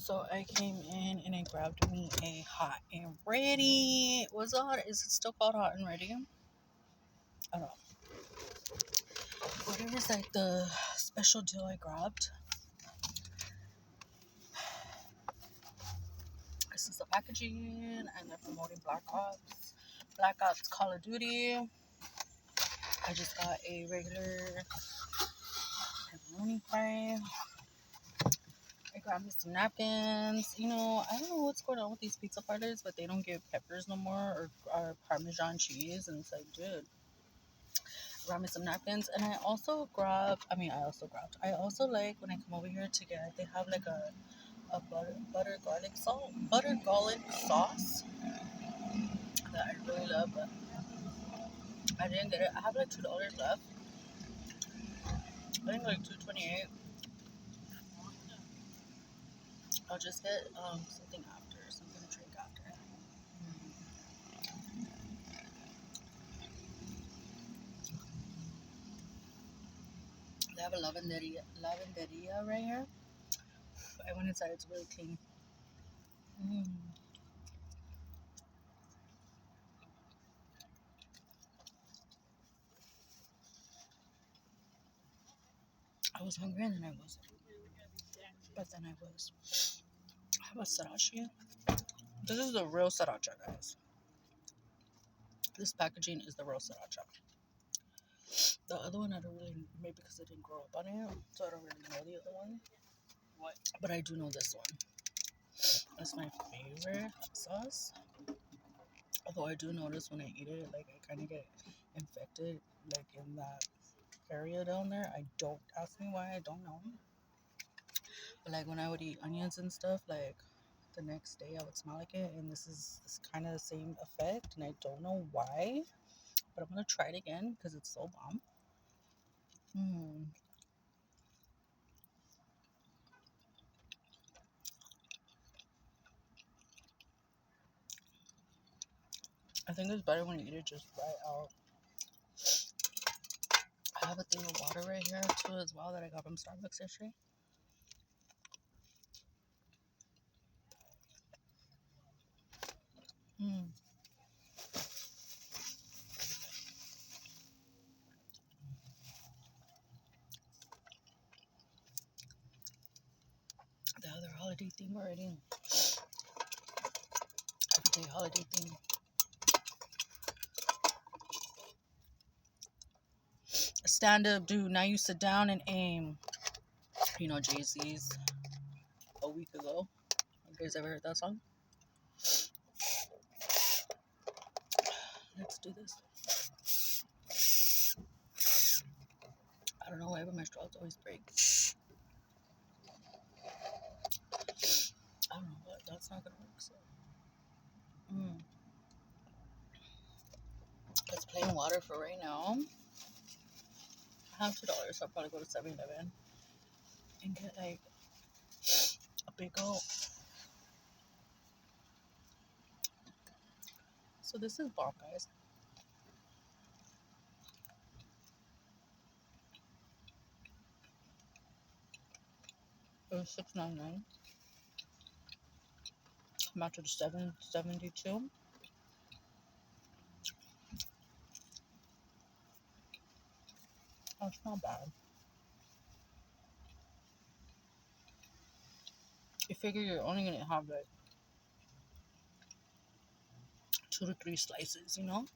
So I came in and I grabbed me a hot and ready. Was it hot? Is it still called hot and ready? I don't know. Whatever is like the special deal I grabbed. This is the packaging, and they're promoting Black Ops. Black Ops Call of Duty. I just got a regular pepperoni fry. I grabbed me some napkins. You know, I don't know what's going on with these pizza parlors, but they don't give peppers no more or Parmesan cheese. And it's like, dude, grab me some napkins. And I also like when I come over here to get, they have like a butter garlic sauce that I really love, but I didn't get it. I have like $2 left. I think like $2.28. I'll just get something to drink after. They have a lavanderia right here. I went inside. It's really clean. Mm. I was hungry and then I wasn't. But then I was. I have a sriracha. This is the real sriracha, guys. This packaging is the real sriracha. The other one I don't really, maybe because I didn't grow up on it, so I don't really know the other one. What? But I do know this one. That's my favorite sauce. Although I do notice when I eat it, like I kind of get infected, like in that area down there. I don't ask me why. I don't know. But like when I would eat onions and stuff, like the next day I would smell like it, and this is kind of the same effect, and I don't know why. But I'm gonna try it again because it's so bomb. Mm. I think it's better when you eat it just right out. I have a thing of water right here too as well that I got from Starbucks yesterday. Mm. The other holiday theme already. Everyday holiday theme. Stand up, dude. Now you sit down and aim. You know Jay-Z's a week ago. You guys ever heard that song? Let's do this. I don't know why, but my straws always break. I don't know, but that's not gonna work. So, it's plain water for right now. I have $2, so I'll probably go to 7-Eleven and get like a big old. So this is bomb, guys. It was $6.99. I'm out to the $7.72. That's not bad. You figure you're only gonna have like 2 to 3 slices, you know?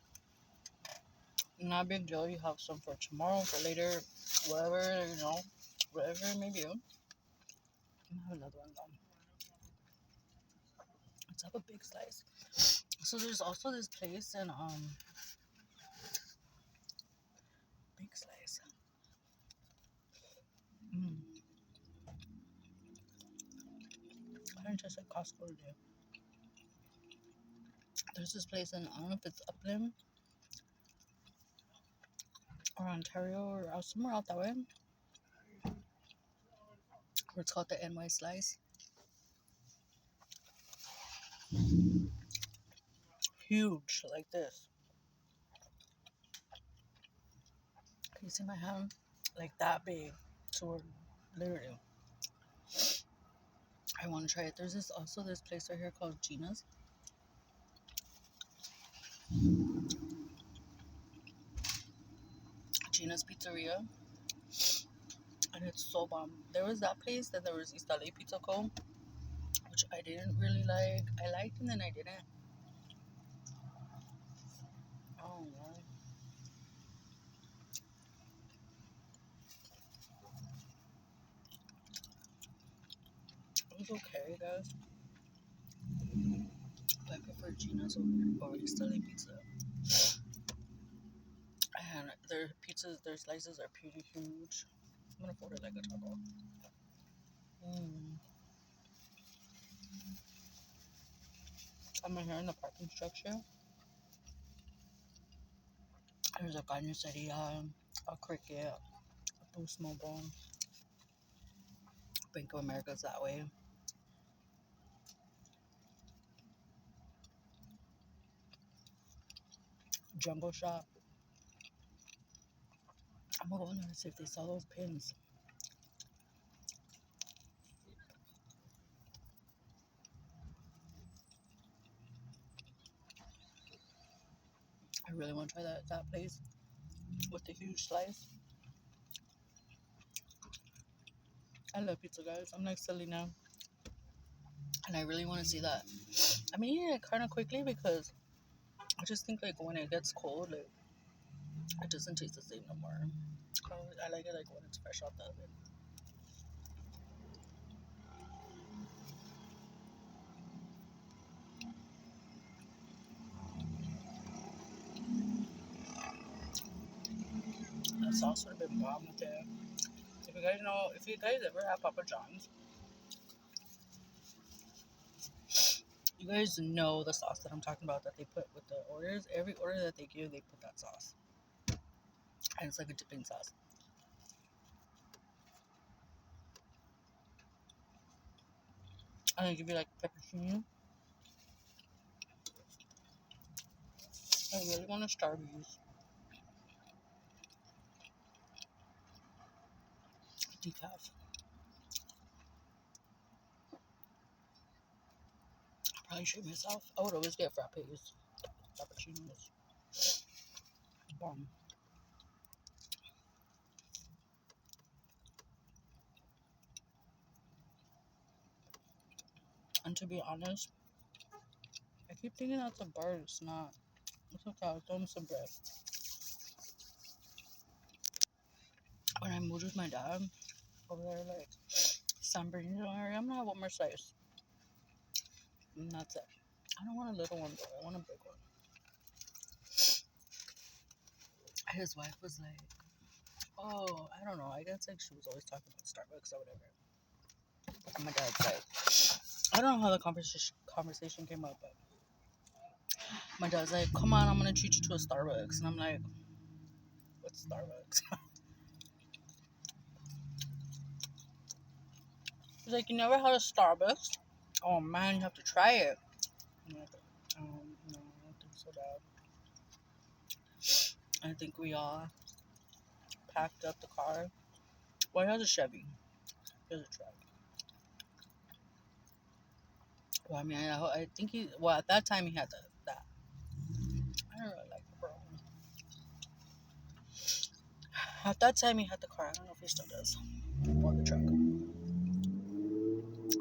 Not a big deal. You have some for tomorrow, for later, whatever, you know, whatever it may be. I'm gonna have another one though. Let's have a big slice. So there's also this place in big slice. I didn't just at Costco today. There's this place in, I don't know if it's Upland or Ontario or somewhere out that way, where it's called the NY Slice. Huge, like this. Can you see my hand? Like that big. So literally. I want to try it. There's this place right here called Gina's Pizzeria, and it's so bomb. There was that place, then there was East LA Pizza Co, which I didn't really like. I liked and then I didn't. Oh no, it was okay, guys. But I prefer Gina's over East LA Pizza. And their pizzas, their slices are pretty huge. I'm gonna fold it like a taco. Mm. I'm here in the parking structure. There's a carniceria, a Cricket, a Boost Mobile, Bank of America's that way. Jumbo Shop. I'm gonna go in there and see if they sell those pins. I really want to try that place with the huge slice. I love pizza, guys. I'm like Selena, and I really want to see that. I'm eating it kind of quickly because I just think like when it gets cold, like it doesn't taste the same no more. I like it like when it's fresh out the oven. The sauce would have been bomb with it. If you guys ever have Papa John's, you guys know the sauce that I'm talking about that they put with the orders. Every order that they give, they put that sauce, and it's like a dipping sauce. And they give you like pepperoni. I really want to Starbucks decaf. I probably treat myself. I would always get frappes, frappuccinos. Bomb. And to be honest, I keep thinking that's a bird. It's not. It's okay. I'll throw him some bread. When I moved with my dad over there, like San Bernardino area, I'm gonna have one more slice. And that's it. I don't want a little one though. I want a big one. His wife was like, "Oh, I don't know. I guess like she was always talking about Starbucks or whatever." And my dad's like, I don't know how the conversation came up, but my dad's like, "Come on, I'm gonna treat you to a Starbucks," and I'm like, "What's Starbucks?" He's like, "You never had a Starbucks? Oh man, you have to try it." I'm like, no, I don't think so, Dad. I think we all packed up the car. Well, he has a Chevy. He has a truck. Well, I mean, I think well, at that time he had that. I don't really like the Brown. At that time he had the car. I don't know if he still does. Or the truck.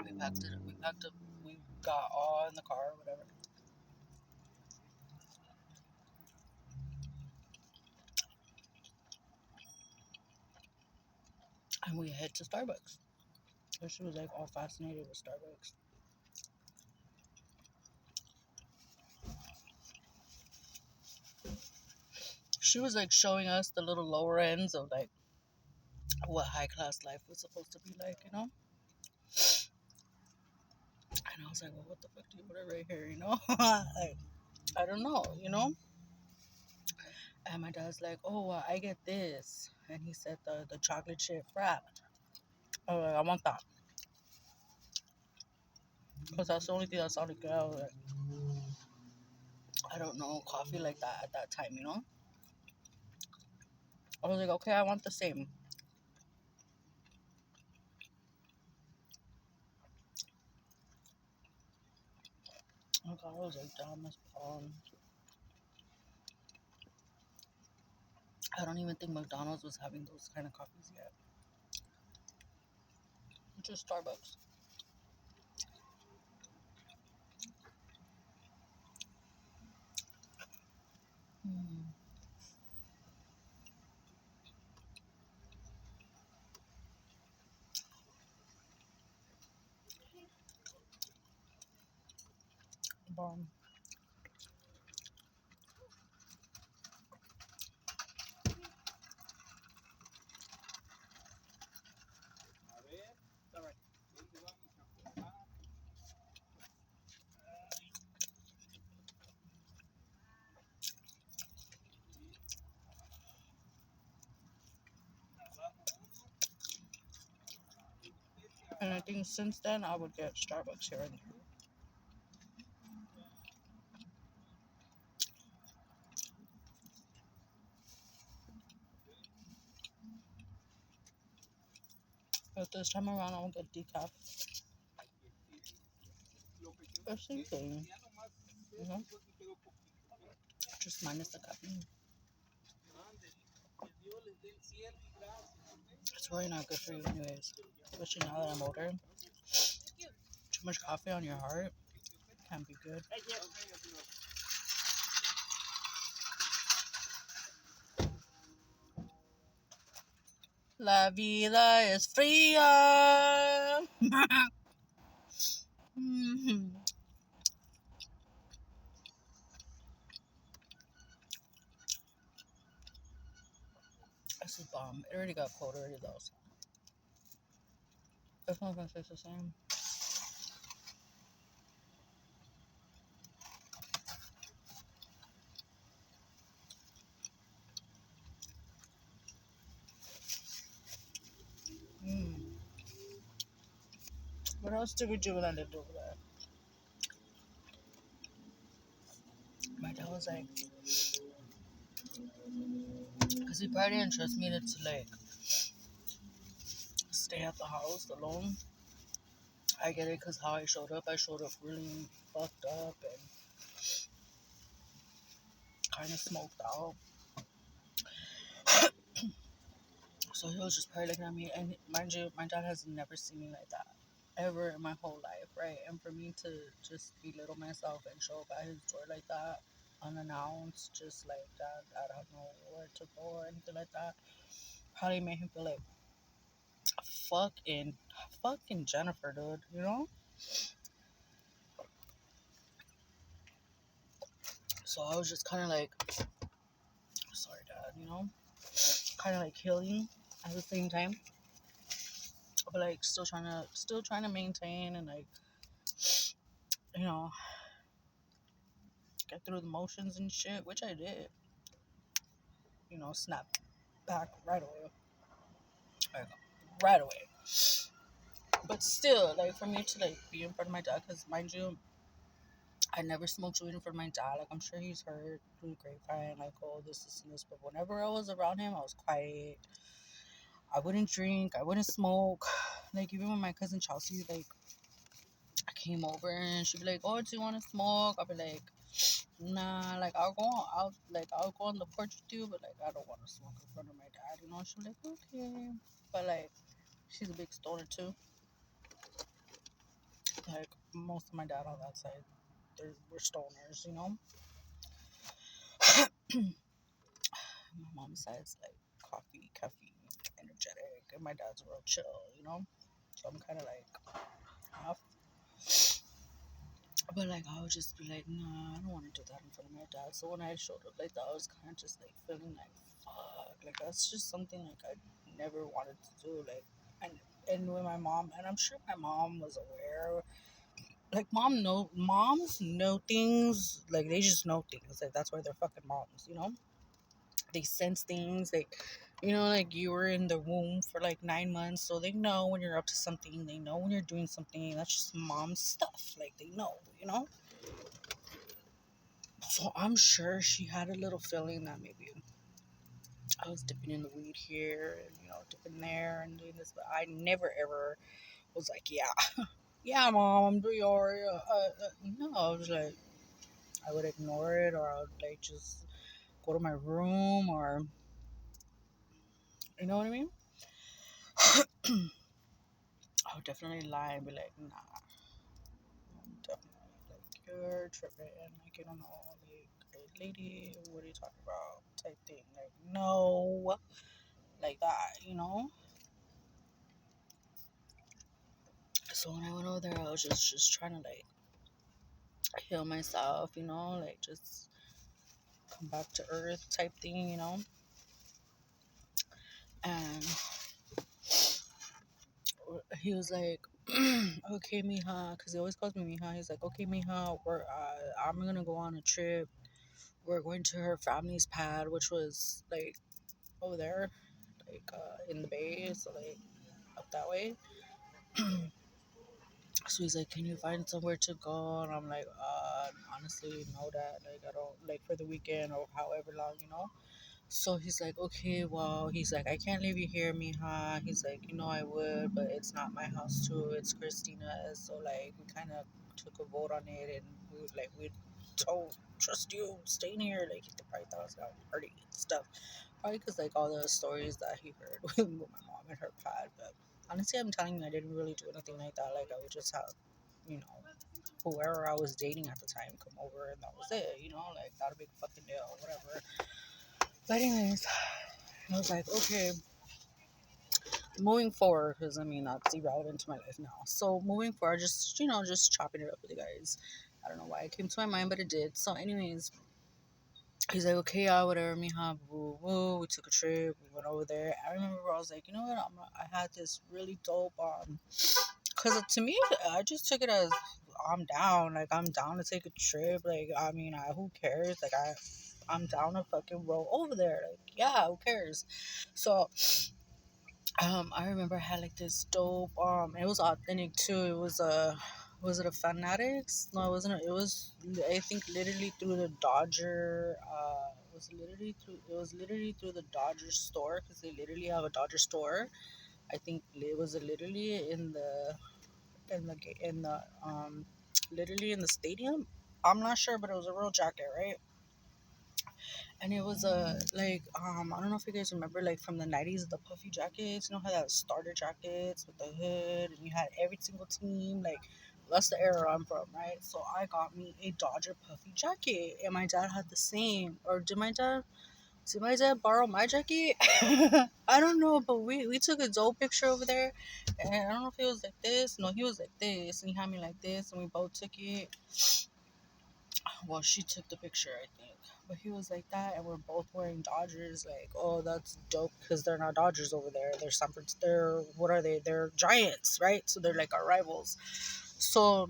We packed it. We packed up. We got all in the car or whatever. And we head to Starbucks. So she was like all fascinated with Starbucks. She was like showing us the little lower ends of like what high class life was supposed to be like. And I was like, well, what the fuck do you put right here, like, I don't know. And my dad's like, oh, I get this. And he said the chocolate chip frap. I was like, I want that. Because that's the only thing that sounded good. I was like, I don't know coffee like that at that time. I was like, okay, I want the same. Oh god, I was like dumb as I don't even think McDonald's was having those kind of coffees yet. Just Starbucks. Mm. Bomb. And I think since then I would get Starbucks here and there. But this time around I will get decaf. The same thing. You know? Just minus the caffeine. It's really not good for you anyways. Especially now that I'm older. Too much coffee on your heart can't be good. La vida es fría. Mhm. This is bomb. It already got cold already though. So it's not gonna taste the same. Mm. What else did we do when I lived over there? My dad was like, because he probably didn't trust me to like stay at the house alone. I get it because how I showed up really fucked up and kind of smoked out. So he was just probably looking at me. And mind you, my dad has never seen me like that ever in my whole life, right? And for me to just belittle myself and show up at his door like that, unannounced, just like that, I don't know where to go or anything like that, probably made him feel like fucking, fucking Jennifer, dude, you know? So I was just kind of like, sorry, dad, you know? Kind of like healing at the same time, but like still trying to maintain and like, you know, get through the motions and shit, which I did. You know, snap back right away. Like, right away. But still, like, for me to, like, be in front of my dad, because, mind you, I never smoked weed in front of my dad. Like, I'm sure he's heard through the grapevine, like, oh, this and this. But whenever I was around him, I was quiet. I wouldn't drink. I wouldn't smoke. Like, even when my cousin Chelsea, like, I came over and she'd be like, oh, do you want to smoke? I'll be like, nah, like, I'll go on the porch with you, but, like, I don't want to smoke in front of my dad, you know? She'd be like, okay. But, like, she's a big stoner, too. Like most of my dad on that side, we're stoners, you know. My mom's side's like coffee, caffeine, energetic, and my dad's real chill, you know. So I'm kind of like half. But like I would just be like, nah, I don't want to do that in front of my dad. So when I showed up like that, I was kind of just like feeling like, fuck, like that's just something like I never wanted to do. Like, and with my mom, and I'm sure my mom was aware. Like moms know things. Like they just know things. Like that's why they're fucking moms, you know. They sense things. Like, you know, like you were in the womb for like 9 months, so they know when you're up to something. They know when you're doing something. That's just mom stuff. Like they know, you know. So I'm sure she had a little feeling that maybe I was dipping in the weed here and dipping there and doing this, but I never ever was like, yeah, yeah, mom, I'm doing alright. No, I was like, I would ignore it, or I would like just go to my room, or you know what I mean. I would definitely lie and be like, nah, I'm definitely like you're tripping. Like you don't know, like hey, lady, what are you talking about? Type thing. Like no, like that, you know. So when I went over there, I was just trying to like heal myself, you know, like just come back to earth type thing, you know. And he was like, okay, mija, because he always calls me mija. He's like, okay, mija, I'm gonna go on a trip. We're going to her family's pad, which was like over there, like in the bay, so like up that way. So he's like, can you find somewhere to go? And I'm like, honestly, no, that like I don't like for the weekend or however long, you know. So he's like, okay, well, he's like, I can't leave you here, mija. He's like, you know, I would, but it's not my house too. It's Christina's. So like, we kind of took a vote on it, and we told trust you staying here. Like he probably thought I was gonna party and stuff. Probably because like all the stories that he heard with my mom and her pad. But honestly, I'm telling you, I didn't really do anything like that. Like I would just have, you know, whoever I was dating at the time come over, and that was it. You know, like not a big fucking deal, whatever. But anyways, I was like, okay, moving forward, because I mean that's irrelevant to my life now. So moving forward, just just chopping it up with you guys. I don't know why it came to my mind, but it did. So, anyways, he's like, okay, yeah, whatever, mija, boo, boo. We took a trip. We went over there. I remember I was like, you know what? I had this really dope because to me, I just took it as I'm down. Like I'm down to take a trip. Like I mean, who cares? Like I'm down to fucking roll over there. Like yeah, who cares? So I remember I had like this dope. It was authentic too. It was was it a Fanatics? No, it wasn't. It was I think literally through the Dodger. It was literally through the Dodger store because they literally have a Dodger store. I think it was literally in the literally in the stadium. I'm not sure, but it was a real jacket, right? And it was a I don't know if you guys remember like from the 90s the puffy jackets. You know how that starter jackets with the hood, and you had every single team like. That's the era I'm from, right? So I got me a Dodger puffy jacket, and my dad had the same. Or did my dad borrow my jacket? I don't know, but we took a dope picture over there, and I don't know if he was like this. No, he was like this, and he had me like this, and we both took it. Well, she took the picture, I think, but he was like that, and we're both wearing Dodgers. Like, oh, that's dope because they're not Dodgers over there. They're Sanford. They're what are they? They're Giants, right? So they're like our rivals. So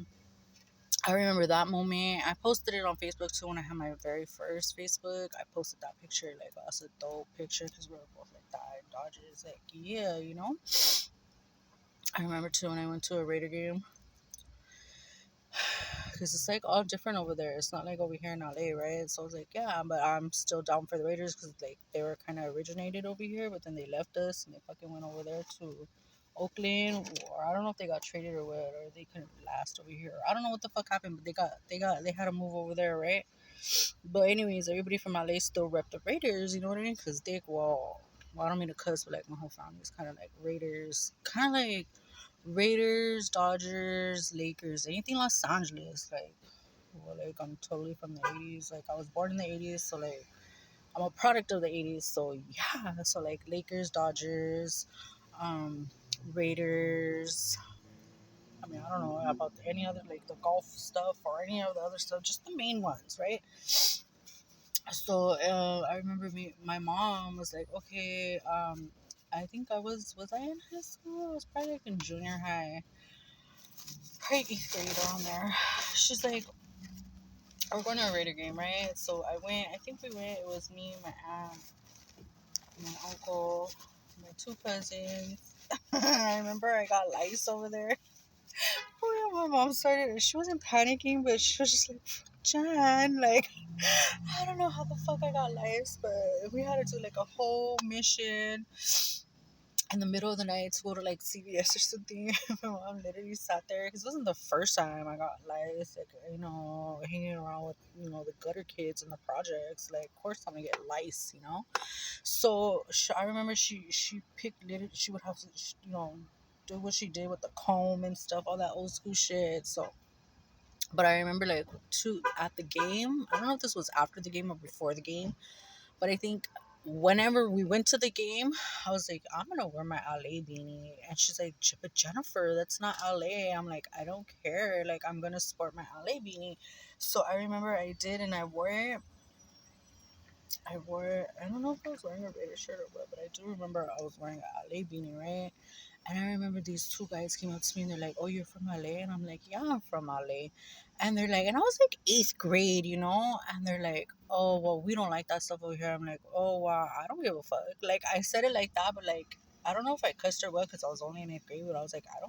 I remember that moment. I posted it on Facebook too when I had my very first Facebook. I posted that picture, like, oh, that's a dope picture because we were both like that in Dodgers. Like, yeah, you know. I remember too when I went to a Raider game because it's like all different over there. It's not like over here in LA, right? So I was like, yeah, but I'm still down for the Raiders because like they were kind of originated over here, but then they left us and they fucking went over there to Oakland, or I don't know if they got traded or what, or they couldn't last over here. I don't know what the fuck happened, but they had to move over there, right? But anyways, everybody from LA still rep the Raiders. You know what I mean? Because well, I don't mean to cuss, but like my whole family is kind of like Raiders, kind of like Raiders, Dodgers, Lakers, anything Los Angeles. Like I'm totally from the '80s. Like I was born in the '80s, so like I'm a product of the '80s. So yeah, so like Lakers, Dodgers, um, Raiders. I mean, I don't know about any other like the golf stuff or any of the other stuff, just the main ones, right? So I remember my mom was like, okay, I think was I in high school? I was probably like in junior high, probably eighth grade around there. She's like, we're going to a Raider game, right? So I went. I think we went. It was me, my aunt, my uncle, my two cousins. I remember I got lice over there. Oh yeah, my mom started. She wasn't panicking, but she was just like, Jan, like I don't know how the fuck I got lice, but we had to do like a whole mission in the middle of the night to go to like CVS or something. My mom literally sat there because it wasn't the first time I got lice, like, hanging around with the gutter kids in the projects. Like, of course I'm gonna get lice, So I remember she picked literally, she would have to do what she did with the comb and stuff, all that old school shit. So, but I remember like at the game. I don't know if this was after the game or before the game, but I think whenever we went to the game, I was like, I'm gonna wear my LA beanie. And she's like, But Jennifer, that's not LA. I'm like, I don't care. Like, I'm gonna sport my LA beanie. So I remember I did, and I wore it. I don't know if I was wearing a Raider shirt or what, but I do remember I was wearing a LA beanie, right? And I remember these two guys came up to me and they're like, Oh, you're from LA? And I'm like, Yeah, I'm from LA. And they're like, and I was like eighth grade, and they're like, Oh, well, we don't like that stuff over here. I'm like, Oh, wow, I don't give a fuck. Like, I said it like that, but like, I don't know if I cussed or what because I was only in eighth grade, but I was like, I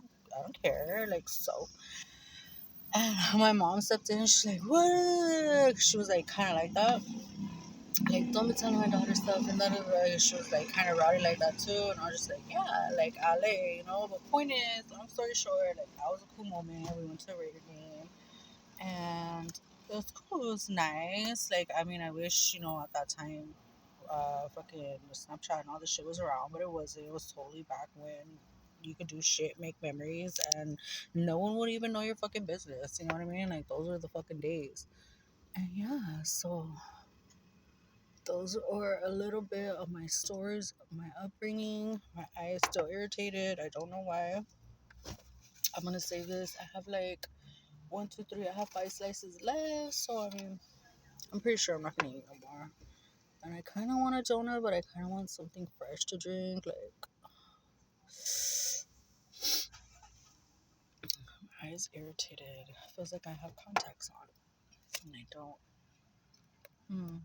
don't care. Like, so. And my mom stepped in and she's like, What? She was like, kind of like that. Like, don't be telling my daughter stuff, and that she was like kind of rowdy like that too, and I was just like, yeah, like LA, But point is, long story short, like that was a cool moment. We went to a Raider game, and it was cool. It was nice. Like, I mean, I wish at that time, fucking Snapchat and all this shit was around, but it wasn't. It was totally back when you could do shit, make memories, and no one would even know your fucking business. You know what I mean? Like, those were the fucking days. And yeah, so those are a little bit of my stories, my upbringing. My eye is still irritated. I don't know why. I'm gonna save this. I have like one, two, three. I have 5 slices left, so I mean, I'm pretty sure I'm not gonna eat no more. And I kind of want a donut, but I kind of want something fresh to drink. Like, my eyes irritated. Feels like I have contacts on, and I don't. Hmm.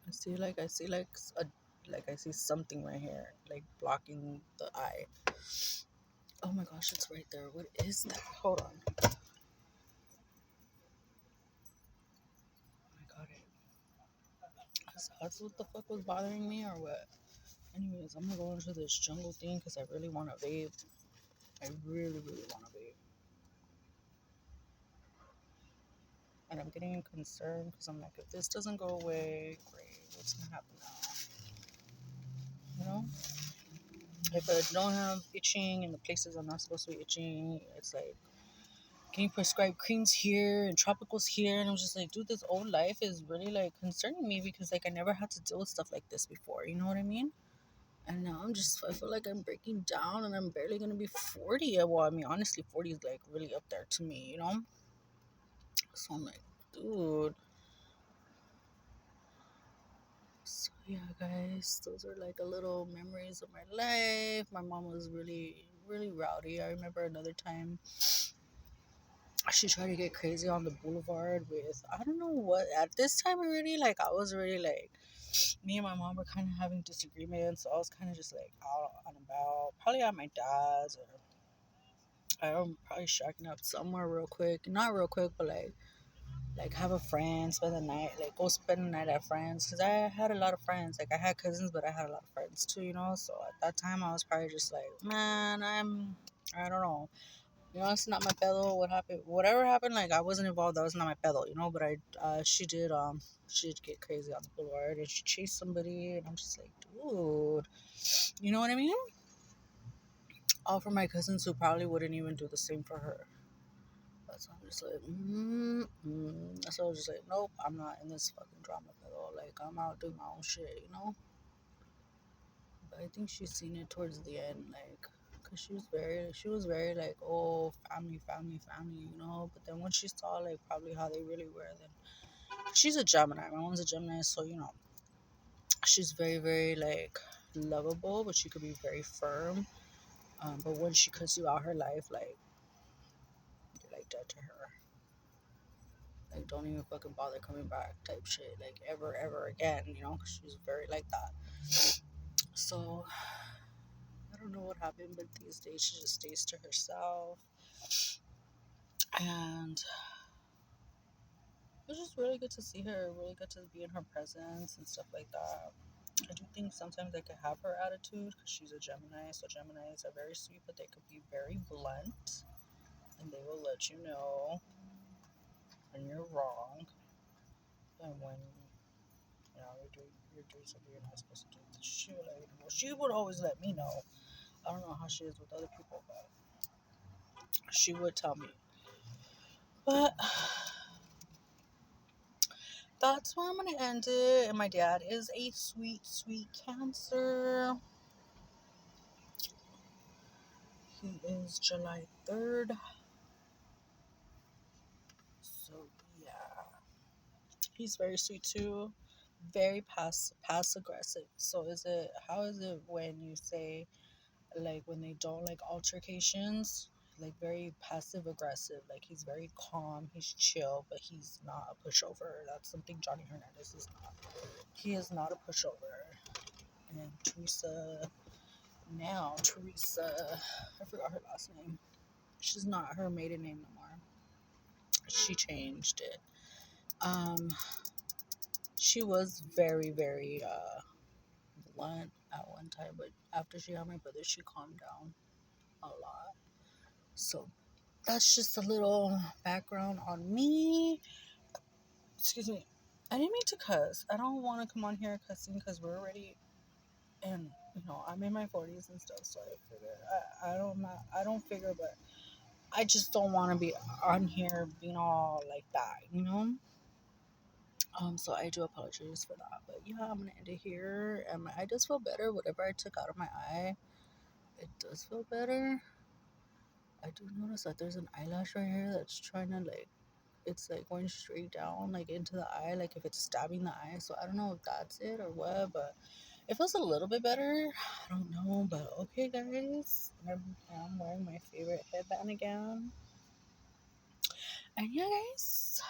I see something right here, like blocking the eye. Oh my gosh, it's right there. What is that? Hold on. I got it. That's what the fuck was bothering me, or what? Anyways, I'm gonna go into this jungle thing because I really want to vape. I really, really want to vape. And I'm getting concerned because I'm like, if this doesn't go away, great. What's gonna happen now? You know? If I don't have itching in the places I'm not supposed to be itching, it's like getting prescribed creams here and tropicals here. And I'm just like, dude, this old life is really like concerning me because like I never had to deal with stuff like this before. You know what I mean? And now I feel like I'm breaking down and I'm barely going to be 40. Well, I mean, honestly, 40 is like really up there to me. So I'm like, dude. So yeah, guys, those are like a little memories of my life. My mom was really, really rowdy. I remember another time she tried to get crazy on the boulevard with, I don't know what, at this time already, like, I was already like, me and my mom were kind of having disagreements. So I was kind of just like out and about, probably at my dad's, or I'm probably shacking up somewhere real quick. Not real quick, but like have a friend, spend the night, like go spend the night at friends. Cause I had a lot of friends. Like I had cousins, but I had a lot of friends too. So at that time, I was probably just like, man, I don't know. It's not my pedo. What happened? Whatever happened, like I wasn't involved. That was not my pedo. But she did get crazy on the boulevard and she chased somebody, and I'm just like, dude, you know what I mean? All for my cousins who probably wouldn't even do the same for her. So I'm just like, So I was just like, nope, I'm not in this fucking drama at all. Like, I'm out doing my own shit. But I think she's seen it towards the end, like, cause she was very like, oh, family, family, family. But then when she saw like probably how they really were, then she's a Gemini. My mom's a Gemini, so she's very, very like lovable, but she could be very firm. But when she cuts you out her life, like you're like dead to her. Like, don't even fucking bother coming back type shit. Like, ever, ever again, 'cause she's very like that. So, I don't know what happened, but these days she just stays to herself. And it was just really good to see her, really good to be in her presence and stuff like that. I do think sometimes I could have her attitude because she's a Gemini, so Geminis are very sweet, but they could be very blunt, and they will let you know when you're wrong and when you're doing something you're not supposed to do. She would always let me know. I don't know how she is with other people, but she would tell me. But that's where I'm gonna end it. And my dad is a sweet, sweet Cancer. He is July 3rd. So yeah, he's very sweet too. Very pass aggressive. So how is it when you say, like, when they don't like altercations, like very passive aggressive, like he's very calm, he's chill, but he's not a pushover. That's something Johnny Hernandez is not. He is not a pushover. And Teresa, I forgot her last name. She's not her maiden name no more. She changed it. um she was very, very blunt at one time, but after she had my brother, she calmed down a lot. So that's just a little background on me. Excuse me. I didn't mean to cuss. I don't want to come on here cussing because we're already, and I'm in my 40s and stuff. So I figure I don't figure, but I just don't want to be on here being all like that. So I do apologize for that. But yeah, I'm gonna end it here. And my eye does feel better. Whatever I took out of my eye, it does feel better. I do notice that there's an eyelash right here that's trying to, like, it's like going straight down, like into the eye, like if it's stabbing the eye. So I don't know if that's it or what, but it feels a little bit better. I don't know, but okay, guys. I'm wearing my favorite headband again. And yeah, guys,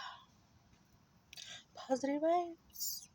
positive vibes.